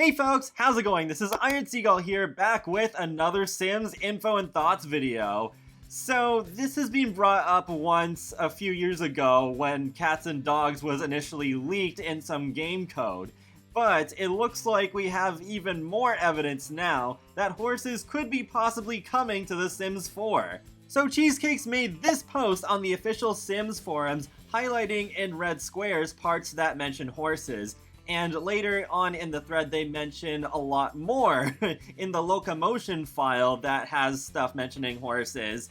Hey folks, how's it going? This is Iron Seagull here, back with another Sims Info and Thoughts video. So, this has been brought up once a few years ago when Cats and Dogs was initially leaked in some game code. But it looks like we have even more evidence now that horses could be possibly coming to The Sims 4. So Cheesecake's made this post on the official Sims forums highlighting in red squares parts that mention horses. And later on in the thread, they mention a lot more in the locomotion file that has stuff mentioning horses.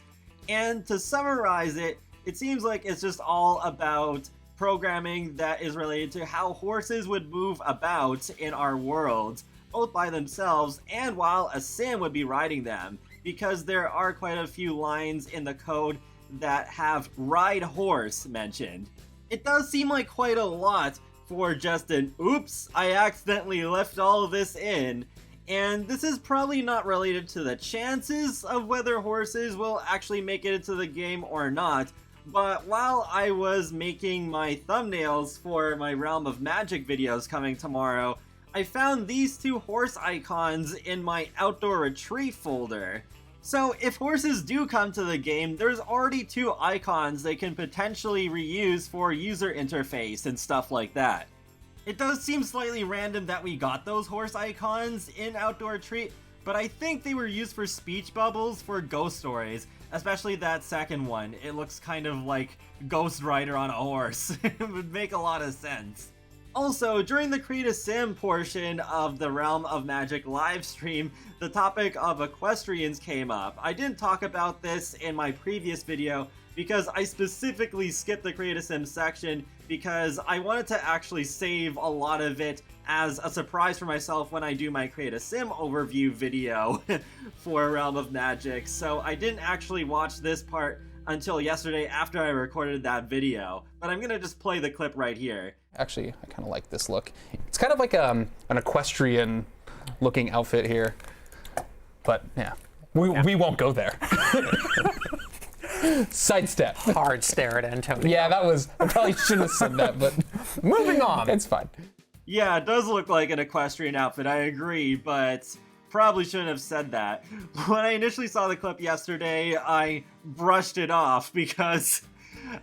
And to summarize it, it seems like it's just all about programming that is related to how horses would move about in our world, both by themselves and while a sim would be riding them, because there are quite a few lines in the code that have ride horse mentioned. It does seem like quite a lot for just an oops, I accidentally left all of this in. And this is probably not related to the chances of whether horses will actually make it into the game or not, but while I was making my thumbnails for my Realm of Magic videos coming tomorrow, I found these two horse icons in my outdoor retreat folder. So if horses do come to the game, there's already two icons they can potentially reuse for user interface and stuff like that. It does seem slightly random that we got those horse icons in Outdoor Retreat, but I think they were used for speech bubbles for ghost stories, especially that second one. It looks kind of like Ghost Rider on a horse. It would make a lot of sense. Also, during the Create a Sim portion of the Realm of Magic livestream, the topic of equestrians came up. I didn't talk about this in my previous video because I specifically skipped the Create a Sim section because I wanted to actually save a lot of it as a surprise for myself when I do my Create a Sim overview video for Realm of Magic. So I didn't actually watch this part until yesterday after I recorded that video, but I'm gonna just play the clip right here. Actually, I kind of like this look. It's kind of like an equestrian looking outfit here, but yeah, we won't go there. Sidestep. Hard stare at Antonio. Yeah, I probably shouldn't have said that, but moving on. It's fine. Yeah, it does look like an equestrian outfit, I agree, but probably shouldn't have said that. When I initially saw the clip yesterday, I brushed it off because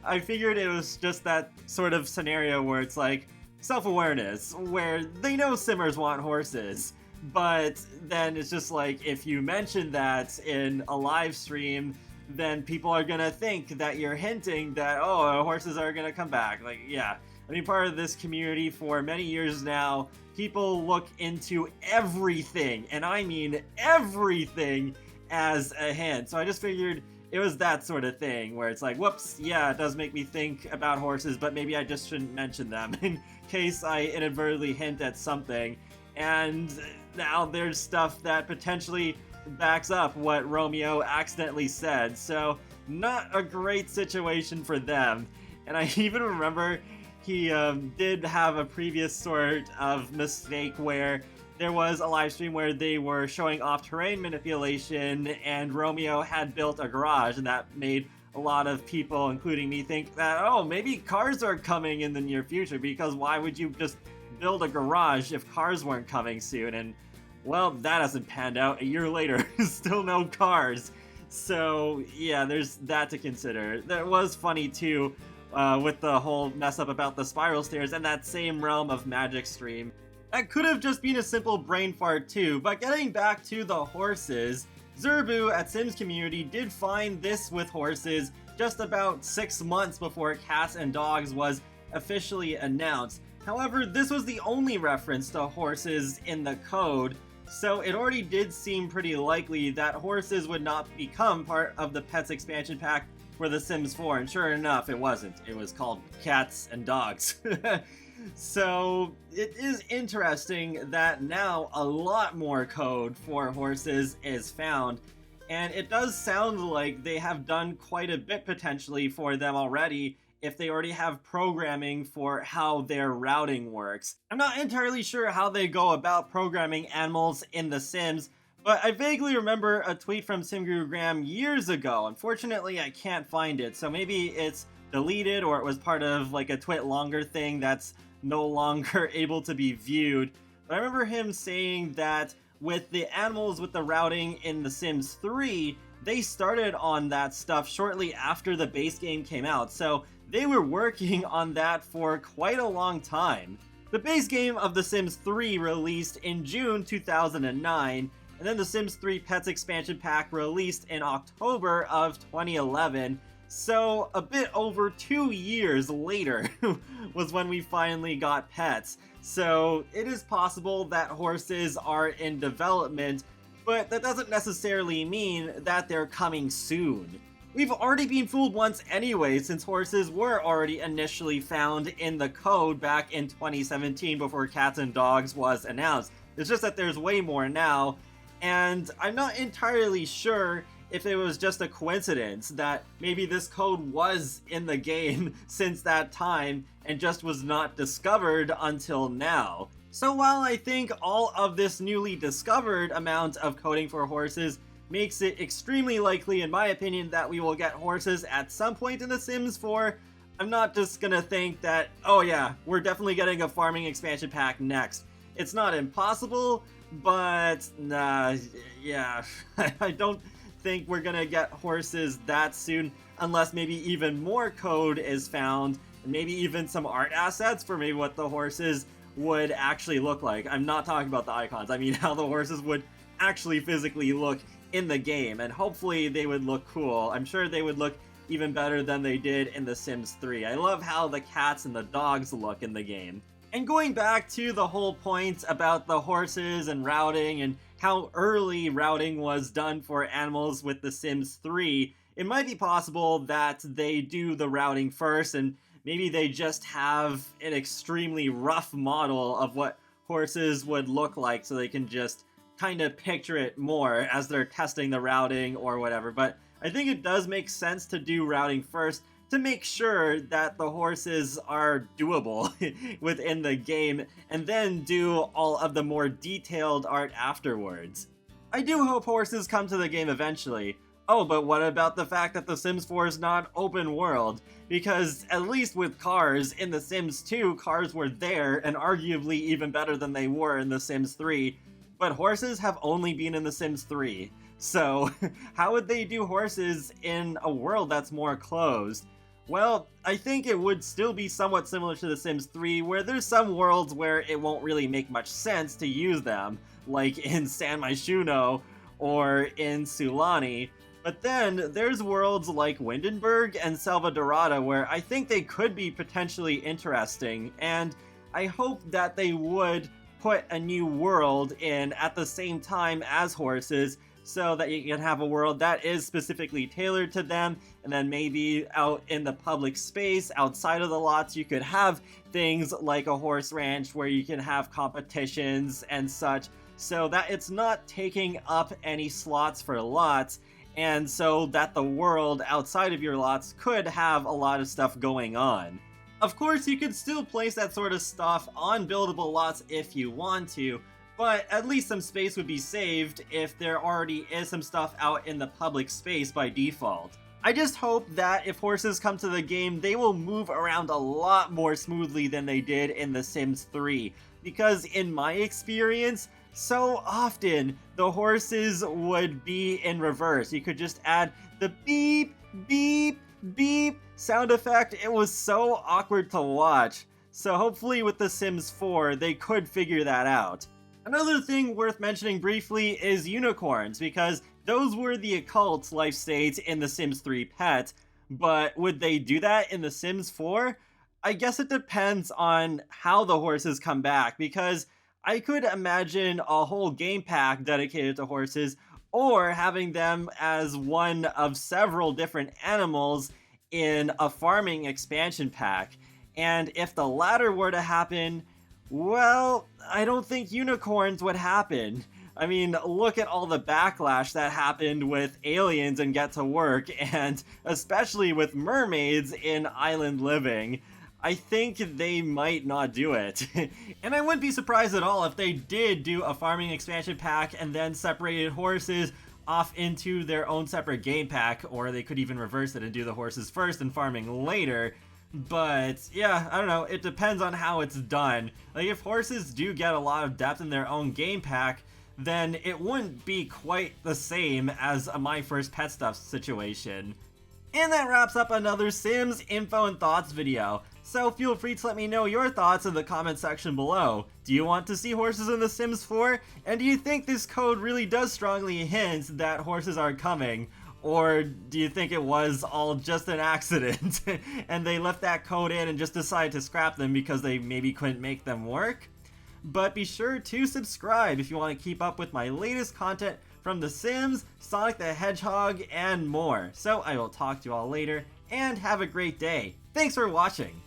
I figured it was just that sort of scenario where it's like self-awareness, where they know simmers want horses, but then it's just like if you mention that in a live stream, then people are gonna think that you're hinting that, oh, horses are gonna come back. Like, yeah. I've been part of this community for many years now. People look into everything, and I mean everything, as a hint. So I just figured it was that sort of thing where it's like, whoops, yeah, it does make me think about horses, but maybe I just shouldn't mention them in case I inadvertently hint at something. And now there's stuff that potentially backs up what Romeo accidentally said, so not a great situation for them. And I even remember he did have a previous sort of mistake where there was a live stream where they were showing off terrain manipulation and Romeo had built a garage, and that made a lot of people, including me, think that, oh, maybe cars are coming in the near future, because why would you just build a garage if cars weren't coming soon? And well, that hasn't panned out. A year later, still no cars. So yeah, there's that to consider. That was funny too, with the whole mess up about the spiral stairs and that same Realm of Magic stream. That could have just been a simple brain fart too, but getting back to the horses, Zerbu at Sims Community did find this with horses just about 6 months before Cats and Dogs was officially announced. However, this was the only reference to horses in the code, so it already did seem pretty likely that horses would not become part of the Pets expansion pack for The Sims 4, and sure enough, it wasn't. It was called Cats and Dogs. So it is interesting that now a lot more code for horses is found, and it does sound like they have done quite a bit potentially for them already, if they already have programming for how their routing works. I'm not entirely sure how they go about programming animals in The Sims, but I vaguely remember a tweet from SimGuru Graham years ago. Unfortunately, I can't find it, so maybe it's deleted or it was part of like a twit longer thing that's no longer able to be viewed. But I remember him saying that with the animals with the routing in The Sims 3, they started on that stuff shortly after the base game came out, so they were working on that for quite a long time. The base game of The Sims 3 released in June 2009, and then The Sims 3 Pets expansion pack released in October of 2011, so a bit over 2 years later was when we finally got pets. So it is possible that horses are in development, but that doesn't necessarily mean that they're coming soon. We've already been fooled once anyway, since horses were already initially found in the code back in 2017 before Cats and Dogs was announced. It's just that there's way more now, and I'm not entirely sure if it was just a coincidence that maybe this code was in the game since that time and just was not discovered until now. So while I think all of this newly discovered amount of coding for horses makes it extremely likely, in my opinion, that we will get horses at some point in The Sims 4, I'm not just gonna think that, oh yeah, we're definitely getting a farming expansion pack next. It's not impossible, but nah, yeah, I don't think we're gonna get horses that soon, unless maybe even more code is found, and maybe even some art assets for maybe what the horses would actually look like. I'm not talking about the icons, I mean how the horses would actually physically look in the game, and hopefully they would look cool. I'm sure they would look even better than they did in The Sims 3. I love how the cats and the dogs look in the game. And going back to the whole point about the horses and routing and how early routing was done for animals with The Sims 3, it might be possible that they do the routing first and maybe they just have an extremely rough model of what horses would look like so they can just kind of picture it more as they're testing the routing or whatever. But I think it does make sense to do routing first to make sure that the horses are doable within the game, and then do all of the more detailed art afterwards. I do hope horses come to the game eventually. Oh, but what about the fact that The Sims 4 is not open world? Because at least with cars, in The Sims 2, cars were there, and arguably even better than they were in The Sims 3, but horses have only been in The Sims 3. So, how would they do horses in a world that's more closed? Well, I think it would still be somewhat similar to The Sims 3, where there's some worlds where it won't really make much sense to use them, like in San Myshuno or in Sulani. But then there's worlds like Windenburg and Salvadorada where I think they could be potentially interesting, and I hope that they would put a new world in at the same time as horses, so that you can have a world that is specifically tailored to them, and then maybe out in the public space outside of the lots you could have things like a horse ranch where you can have competitions and such, so that it's not taking up any slots for lots, and so that the world outside of your lots could have a lot of stuff going on. Of course, you could still place that sort of stuff on buildable lots if you want to, but at least some space would be saved if there already is some stuff out in the public space by default. I just hope that if horses come to the game, they will move around a lot more smoothly than they did in The Sims 3, because in my experience, so often the horses would be in reverse. You could just add the beep, beep, beep sound effect. It was so awkward to watch. So hopefully with The Sims 4, they could figure that out. Another thing worth mentioning briefly is unicorns, because those were the Occults life states in The Sims 3 Pet, but would they do that in The Sims 4? I guess it depends on how the horses come back, because I could imagine a whole game pack dedicated to horses, or having them as one of several different animals in a farming expansion pack. And if the latter were to happen, well, I don't think unicorns would happen. I mean, look at all the backlash that happened with Aliens and Get to Work, and especially with mermaids in Island Living. I think they might not do it. And I wouldn't be surprised at all if they did do a farming expansion pack and then separated horses off into their own separate game pack, or they could even reverse it and do the horses first and farming later. But yeah, I don't know, it depends on how it's done. Like if horses do get a lot of depth in their own game pack, then it wouldn't be quite the same as a My First Pet Stuff situation. And that wraps up another Sims info and thoughts video. So feel free to let me know your thoughts in the comment section below. Do you want to see horses in The Sims 4? And do you think this code really does strongly hint that horses are coming? Or do you think it was all just an accident and they left that code in and just decided to scrap them because they maybe couldn't make them work? But be sure to subscribe if you want to keep up with my latest content from The Sims, Sonic the Hedgehog, and more. So I will talk to you all later, and have a great day. Thanks for watching!